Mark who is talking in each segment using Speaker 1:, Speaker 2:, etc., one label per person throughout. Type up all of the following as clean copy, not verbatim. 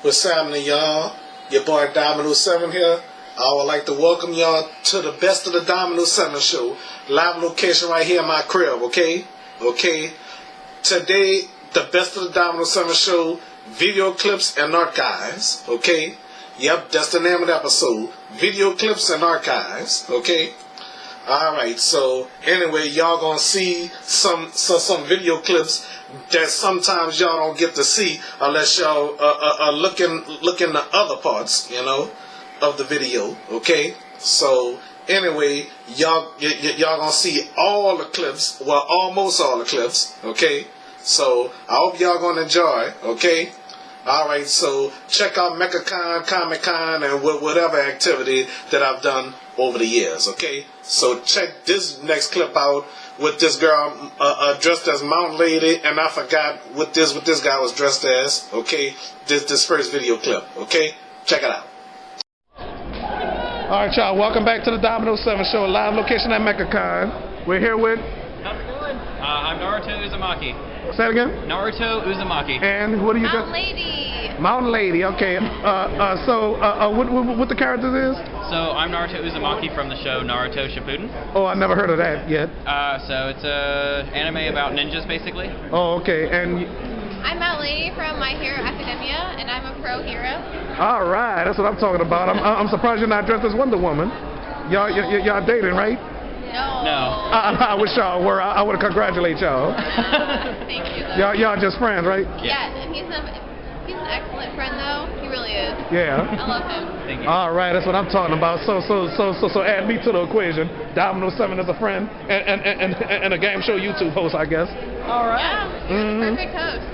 Speaker 1: What's happening, y'all? Your boy Dominoes 7 here. I would like to welcome y'all to the Best of the Dominoes 7 show. Live location right here in my crib, okay? Okay. Today, the Best of the Dominoes 7 show, video clips and archives, okay? Yep, that's the name of the episode. Video clips and archives, okay? Alright, so anyway, y'all gonna see some video clips that sometimes y'all don't get to see unless y'all look in the other parts, you know, of the video, okay? So anyway, y'all gonna see all the clips, well, almost all the clips, okay? So I hope y'all gonna enjoy, okay? Alright, so check out mechacon, Comic-Con, and whatever activity that I've done over the years, okay? So check this next clip out with this girl dressed as Mountain Lady, and I forgot what this guy was dressed as, okay? This first video clip, okay? Check it out. Alright, y'all, welcome back to the Dominoes 7 show, live location at mechacon. We're here with...
Speaker 2: How's it going? I'm Naruto Uzumaki.
Speaker 1: Say it again?
Speaker 2: Naruto Uzumaki.
Speaker 1: And what are you
Speaker 3: Mountain Lady.
Speaker 1: Mountain Lady, okay. So what the characters is?
Speaker 2: So I'm Naruto Uzumaki from the show Naruto Shippuden.
Speaker 1: Oh, I never heard of that yet.
Speaker 2: So it's a anime about ninjas, basically.
Speaker 1: Oh, okay. And
Speaker 3: I'm Mountain Lady from My Hero Academia, and I'm a pro hero.
Speaker 1: all right, that's what I'm talking about. I'm surprised you're not dressed as Wonder Woman. Y'all dating, right?
Speaker 3: No.
Speaker 1: I wish y'all were. I would congratulate y'all.
Speaker 3: Thank you. Though.
Speaker 1: Y'all just friends, right?
Speaker 3: Yeah, and he's an excellent friend, though. He really is.
Speaker 1: Yeah.
Speaker 3: I love him.
Speaker 2: Thank you.
Speaker 1: All right, that's what I'm talking about. So add me to the equation. Dominoes 7 is a friend and a game show YouTube host, I guess.
Speaker 2: All right.
Speaker 3: Yeah, you're the perfect host.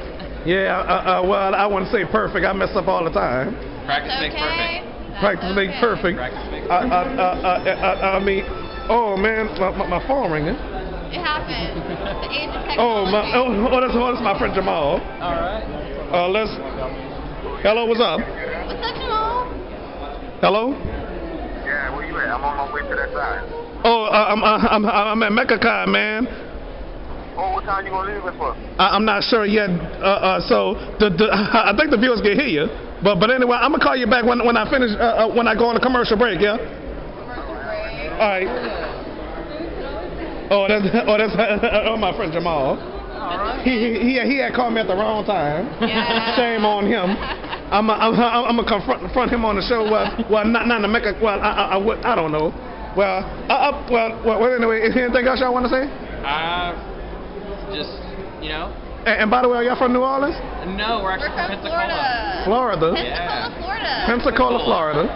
Speaker 1: Yeah. Well, I wouldn't say perfect. I mess up all the time.
Speaker 2: Practice
Speaker 3: That's
Speaker 2: makes
Speaker 3: okay.
Speaker 2: perfect.
Speaker 3: That's
Speaker 1: Practice makes
Speaker 3: okay.
Speaker 1: perfect.
Speaker 2: Practice makes perfect.
Speaker 1: I mean, oh man, my phone ringing.
Speaker 3: It happens. The age of
Speaker 1: Oh,
Speaker 3: technology.
Speaker 1: that's my friend Jamal.
Speaker 2: All right.
Speaker 1: Hello, what's up?
Speaker 3: What's up, Jamal?
Speaker 1: Hello?
Speaker 4: Yeah, where you at? I'm on my way to that side.
Speaker 1: Oh, I'm at mechacon, man.
Speaker 4: Oh, what time you gonna leave it for?
Speaker 1: I'm not sure yet. So I think the viewers can hear you. But anyway, I'm gonna call you back when I finish when I go on a commercial break. Yeah. All right. That's my friend Jamal. He had called me at the wrong time.
Speaker 3: Yeah.
Speaker 1: Shame on him. I'm gonna confront him on the show. Well, not in the Mecca. Well, I don't know. Well, anyway, is there anything else y'all want to say?
Speaker 2: Just, you know.
Speaker 1: And by the way, are y'all from New Orleans?
Speaker 2: No, we're actually
Speaker 3: We're from
Speaker 2: Pensacola.
Speaker 3: Florida.
Speaker 1: Florida.
Speaker 2: Yeah.
Speaker 1: Pensacola, Florida.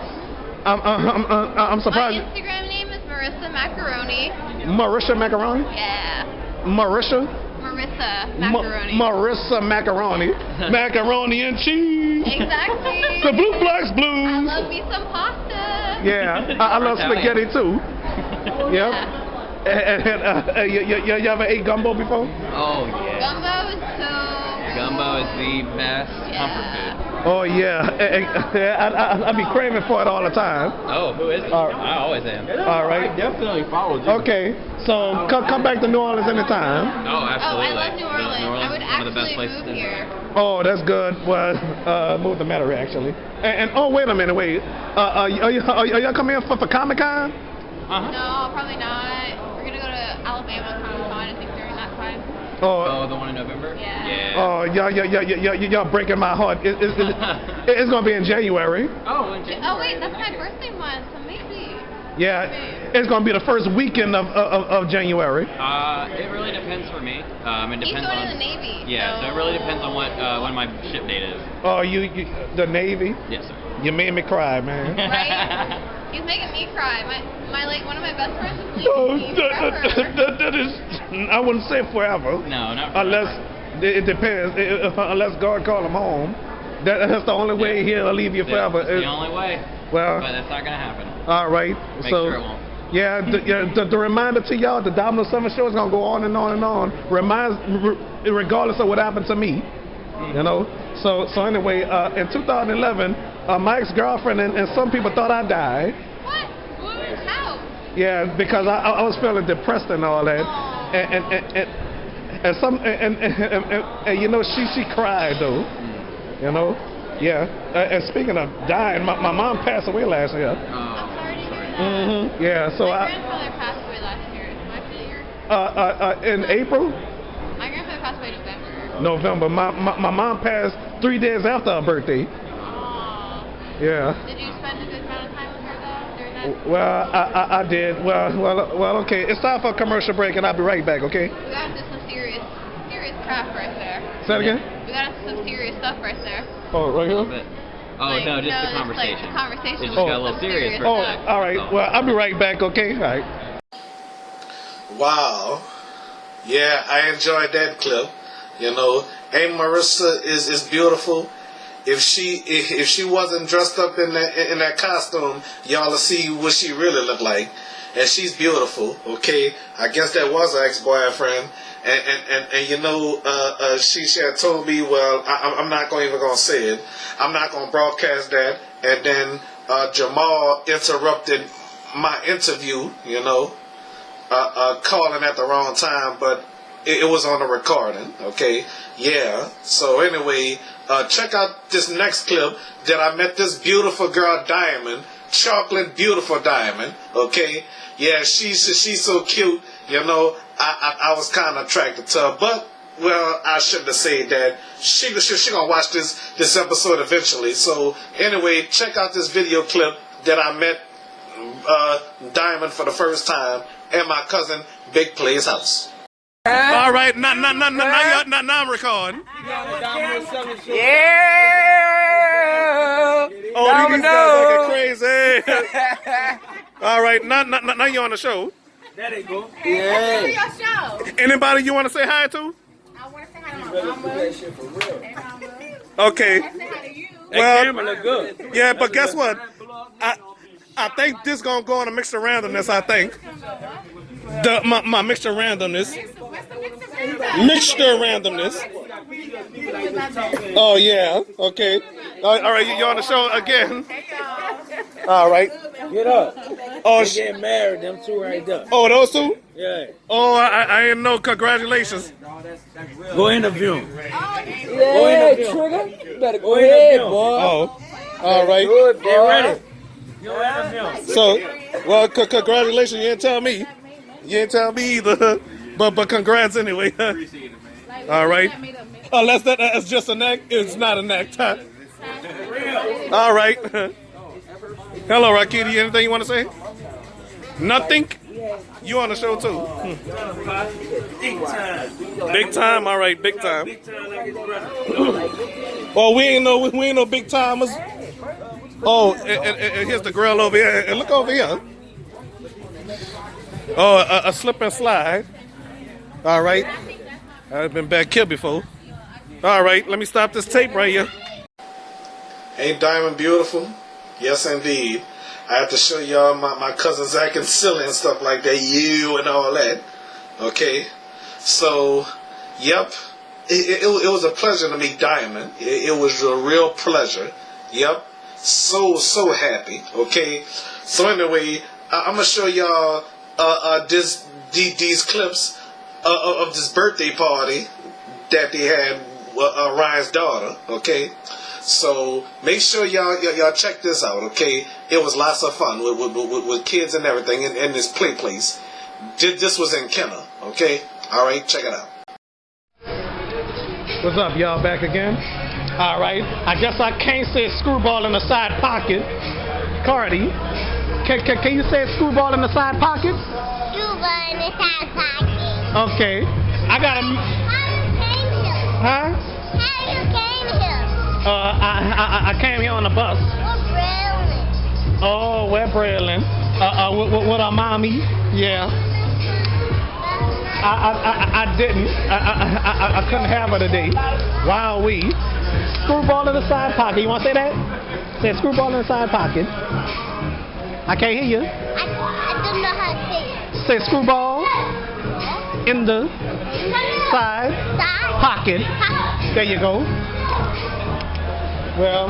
Speaker 1: I'm
Speaker 3: My
Speaker 1: surprised.
Speaker 3: Instagram name is Marissa Macaroni.
Speaker 1: Marissa Macaroni.
Speaker 3: Yeah.
Speaker 1: Marissa.
Speaker 3: Marissa Macaroni.
Speaker 1: Marissa Macaroni. Macaroni and cheese.
Speaker 3: Exactly.
Speaker 1: The Blue Blacks
Speaker 3: I
Speaker 1: Blues.
Speaker 3: love me some pasta.
Speaker 1: Yeah, I love spaghetti too. Yep. And you ever ate gumbo before?
Speaker 2: Oh, yeah.
Speaker 3: Gumbo is so
Speaker 2: Gumbo is the best comfort food.
Speaker 1: Oh yeah, I be craving for it all the time.
Speaker 2: Oh, who is it? I always am.
Speaker 1: All right.
Speaker 4: I definitely followed you.
Speaker 1: Okay, so come back to New Orleans anytime.
Speaker 2: Oh,
Speaker 3: Oh,
Speaker 2: absolutely.
Speaker 3: I love New Orleans. I would
Speaker 2: one of the best
Speaker 3: actually
Speaker 2: places
Speaker 3: move
Speaker 2: in
Speaker 3: here.
Speaker 1: Oh, that's good. Well, move the matter actually. And oh, wait a minute, wait. Are y'all coming here for Comic-Con?
Speaker 3: No, probably not. We're gonna go to Alabama Comic-Con, I think, during that time.
Speaker 2: Oh, the one in November?
Speaker 3: Yeah.
Speaker 1: Oh, y'all breaking my heart. It's gonna be in January.
Speaker 2: Oh, in
Speaker 3: Oh
Speaker 2: January.
Speaker 3: wait, that's my birthday month, so maybe.
Speaker 1: Yeah, it's gonna be the first weekend of January.
Speaker 2: It really depends for me. It
Speaker 3: He's
Speaker 2: depends
Speaker 3: going
Speaker 2: on
Speaker 3: to the Navy.
Speaker 2: Yeah, so it really depends on what when my ship date is.
Speaker 1: Oh, you the Navy?
Speaker 2: Yes, sir.
Speaker 1: You made me cry, man.
Speaker 3: Right? He's making me cry. My like one of my best friends is
Speaker 1: Oh,
Speaker 3: leaving me forever.
Speaker 1: that is, I wouldn't say forever.
Speaker 2: No, not forever.
Speaker 1: Unless it depends. Unless God call him home, that's the only way he'll leave you forever.
Speaker 2: That's the only way.
Speaker 1: Well,
Speaker 2: But that's not gonna happen.
Speaker 1: all right.
Speaker 2: Make
Speaker 1: So
Speaker 2: sure it won't.
Speaker 1: yeah, the reminder to y'all, the Dominoes 7 show is gonna go on and on and on. Regardless of what happened to me. You know. So anyway, in 2011, my ex-girlfriend and some people thought I died.
Speaker 3: What? How?
Speaker 1: Yeah, because I was feeling depressed and all that,
Speaker 3: Aw.
Speaker 1: and you know she cried though, you know. Yeah. And speaking of dying, my mom passed away last year.
Speaker 3: I'm sorry to hear that.
Speaker 1: Mm-hmm. Yeah. So
Speaker 3: My grandfather passed away last year. Am I familiar?
Speaker 1: In April,
Speaker 3: My grandfather passed away in November.
Speaker 1: November. My mom passed 3 days after her birthday.
Speaker 3: Aww.
Speaker 1: Yeah.
Speaker 3: Did you spend a good amount of time with her though during that?
Speaker 1: Well, I did. Well. Okay. It's time for a commercial break, and I'll be right back. Okay.
Speaker 3: We got into some serious crap right there.
Speaker 1: Say it again.
Speaker 3: We got into some serious stuff right there.
Speaker 1: Oh, right here.
Speaker 2: But, oh,
Speaker 3: Like,
Speaker 2: no, just the
Speaker 3: it's
Speaker 2: conversation.
Speaker 3: Like, the conversation
Speaker 2: It just
Speaker 3: was
Speaker 2: got a little
Speaker 3: some
Speaker 2: serious for a
Speaker 1: Oh,
Speaker 2: sec.
Speaker 1: all right.
Speaker 2: Oh.
Speaker 1: Well, I'll be right back. Okay. All right. Wow. Yeah, I enjoyed that clip. You know, Aunt Marissa is beautiful. If she wasn't dressed up in that costume, y'all will see what she really looked like. And she's beautiful. Okay, I guess that was her ex-boyfriend. And you know, she had told me, well, I'm not even gonna say it. I'm not gonna broadcast that. And then Jamal interrupted my interview. You know, calling at the wrong time, but it was on the recording. Okay, yeah. So anyway, check out this next clip that I met this beautiful girl, Diamond, chocolate beautiful Diamond. Okay, yeah, she's so cute. You know, I was kind of attracted to her, but well, I shouldn't have said that. She gonna watch this episode eventually. So anyway, check out this video clip that I met Diamond for the first time at my cousin Big Play's house. All right, now I'm recording.
Speaker 5: Yeah.
Speaker 1: Oh, these guys looking crazy. All right, now you're on the show.
Speaker 5: There they go.
Speaker 3: Welcome to
Speaker 5: Yeah.
Speaker 3: your show.
Speaker 1: Anybody you want to say hi to?
Speaker 3: I want to say hi to my mama.
Speaker 5: That shit for real.
Speaker 3: Hey, mama.
Speaker 1: Okay.
Speaker 3: I say hi to you.
Speaker 5: That
Speaker 1: Well,
Speaker 5: camera look good.
Speaker 1: yeah, but guess what? I think this gonna go on a mixture randomness. I think my mixture randomness. Mixture randomness. Oh yeah. Okay. All right, you're on the show again. All right.
Speaker 5: Get up.
Speaker 1: Oh,
Speaker 5: They getting married, them two right there.
Speaker 1: oh, those two.
Speaker 5: Yeah.
Speaker 1: Oh, I didn't know. Congratulations.
Speaker 5: Go interview him.
Speaker 6: Yeah, Trigger. You better go ahead, boy.
Speaker 1: Oh, all right.
Speaker 6: Good, boy.
Speaker 5: Get ready. Go interview him.
Speaker 1: So, well, congratulations. You didn't tell me. You didn't tell me either. But congrats anyway. All right. Unless that's just an act, it's not an act. Huh? All right. Hello, Rakiti. Anything you want to say? Nothing. You on the show too?
Speaker 5: Big time.
Speaker 1: Big time. All right, big time.
Speaker 5: Big time like his brother.
Speaker 1: Well, we ain't no big timers. Oh, and here's the grill over here. And look over here. Oh, a slip and slide. All right. I've been back here before. All right, let me stop this tape right here. Ain't Diamond beautiful? Yes, indeed. I have to show y'all my cousin Zach and Silly and stuff like that. You and all that. Okay. So, yep. It was a pleasure to meet Diamond. It was a real pleasure. Yep. So happy. Okay. So anyway, I'm gonna show y'all these clips of this birthday party that they had Ryan's daughter. Okay. So make sure y'all check this out. Okay. It was lots of fun with kids and everything in this play place. This was in Kenner. Okay. All right. Check it out. What's up, y'all? Back again. All right. I guess I can't say screwball in the side pocket. Cardi, can you say screwball in the side pocket?
Speaker 7: Screwball in the side pocket.
Speaker 1: Okay. I got a.
Speaker 7: How you came here?
Speaker 1: Huh?
Speaker 7: How you came here?
Speaker 1: I came here on the bus.
Speaker 7: We're Brailing.
Speaker 1: Oh, we're Braylon. With our mommy. Yeah. I didn't. I couldn't have her today. Wow, we. Screwball in the side pocket. You want to say that? Say screwball in the side pocket. I can't hear you.
Speaker 7: I don't know how to say it.
Speaker 1: Say screwball in the side pocket. There you go. Well,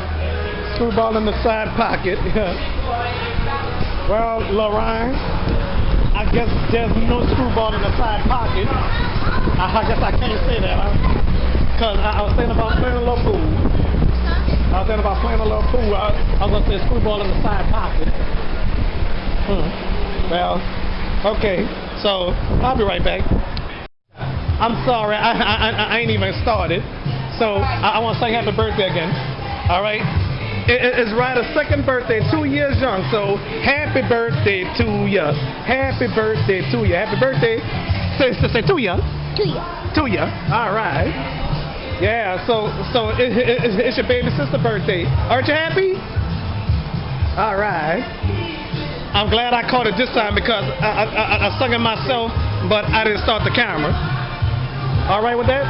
Speaker 1: screwball in the side pocket. Well, Lorraine, I guess there's no screwball in the side pocket. I guess I can't say that, because I was thinking about playing a little pool. I y'all saying about playing a little pool. I was gonna say screwball in the side pocket. Well, okay. So I'll be right back. I'm sorry, I ain't even started. So I want to sing happy birthday again. All right. It's Ryder's second birthday, 2 years young. So happy birthday to you. Happy birthday to you. Happy birthday. Say to you.
Speaker 7: To you.
Speaker 1: To you. All right. Yeah. So it's your baby sister's birthday. Aren't you happy? All right. I'm glad I caught it this time because I sung it myself, but I didn't start the camera. All right with that?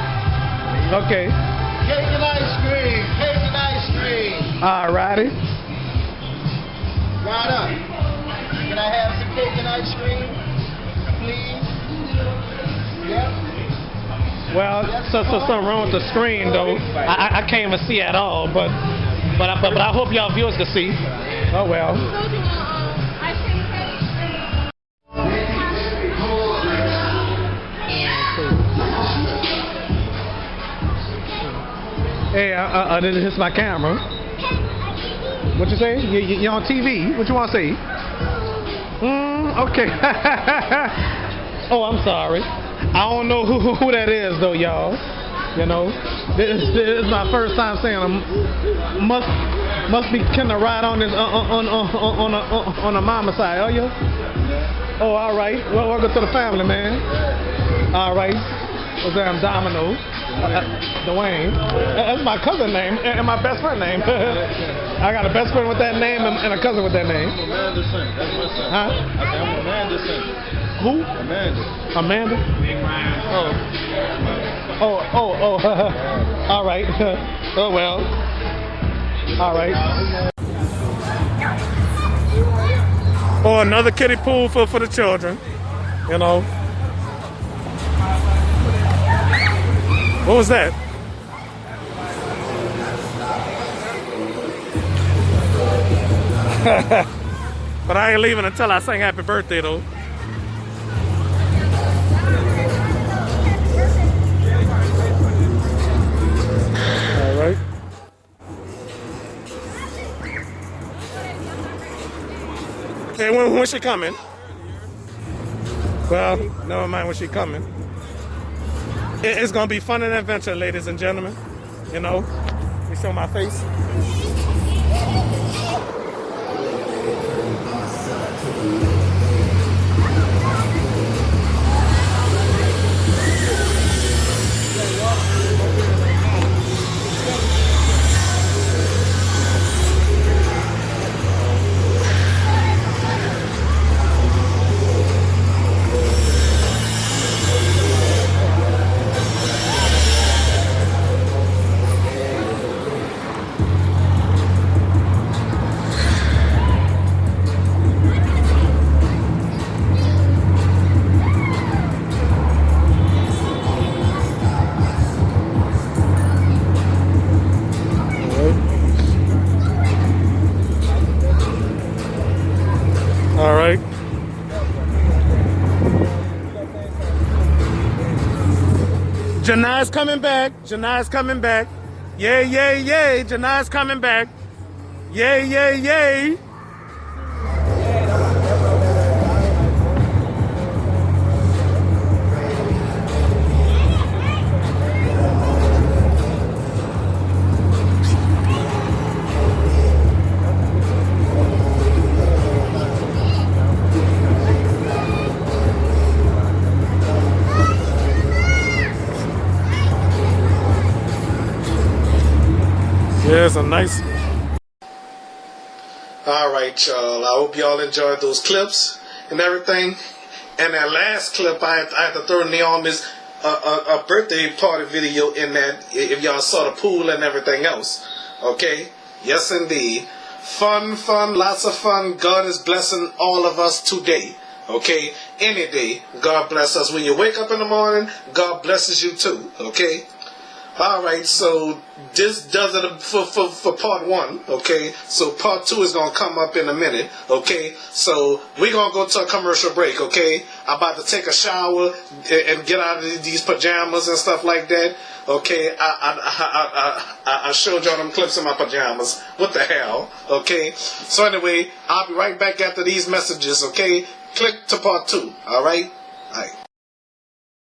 Speaker 1: Okay.
Speaker 8: Cake and ice cream. Cake and ice cream.
Speaker 1: All righty.
Speaker 8: Ryder, can I have some cake and ice cream, please? Yep.
Speaker 1: Well, so something wrong with the screen though. I can't even see at all, but I hope y'all viewers can see. Oh well.
Speaker 3: Ice cream
Speaker 1: Hey, this is my camera. What you say? You on TV? What you want to say? Okay. Oh, I'm sorry. I don't know who that is though, y'all. You know, this is my first time saying must be kind of right on this on a mama side. Oh yeah. Oh, all right. Well, welcome to the family, man. All right. What's that? I'm Dominoes. Dwayne. That's my cousin name and my best friend name. I got a best friend with that name and a cousin with that name.
Speaker 4: Amanda Saint. That's my son.
Speaker 1: Huh?
Speaker 4: I'm Amanda Saint.
Speaker 1: Who?
Speaker 4: Amanda.
Speaker 1: Amanda? Oh. All right. Oh well. All right. Oh, another kiddie pool for the children. You know. What was that? But I ain't leaving until I sing happy birthday though. All right. Hey, when she coming? Well, never mind when she coming. It's gonna be fun and adventure, ladies and gentlemen. You know, you show my face. All right. Janai's coming back. Janai's coming back. Yay, yay, yay. Janai's coming back. Yay, yay, yay. Yeah, it's a nice. All right, y'all. I hope y'all enjoyed those clips and everything. And that last clip, I had to throw Naomi's a birthday party video in that. If y'all saw the pool and everything else, okay? Yes, indeed. Fun, lots of fun. God is blessing all of us today. Okay, any day, God bless us. When you wake up in the morning, God blesses you too. Okay. Alright, so this does it for part 1, okay? So part 2 is going to come up in a minute, okay? So we're going to go to a commercial break, okay? I'm about to take a shower and get out of these pajamas and stuff like that, okay? I showed y'all them clips in my pajamas. What the hell, okay? So anyway, I'll be right back after these messages, okay? Click to part 2, alright? Alright.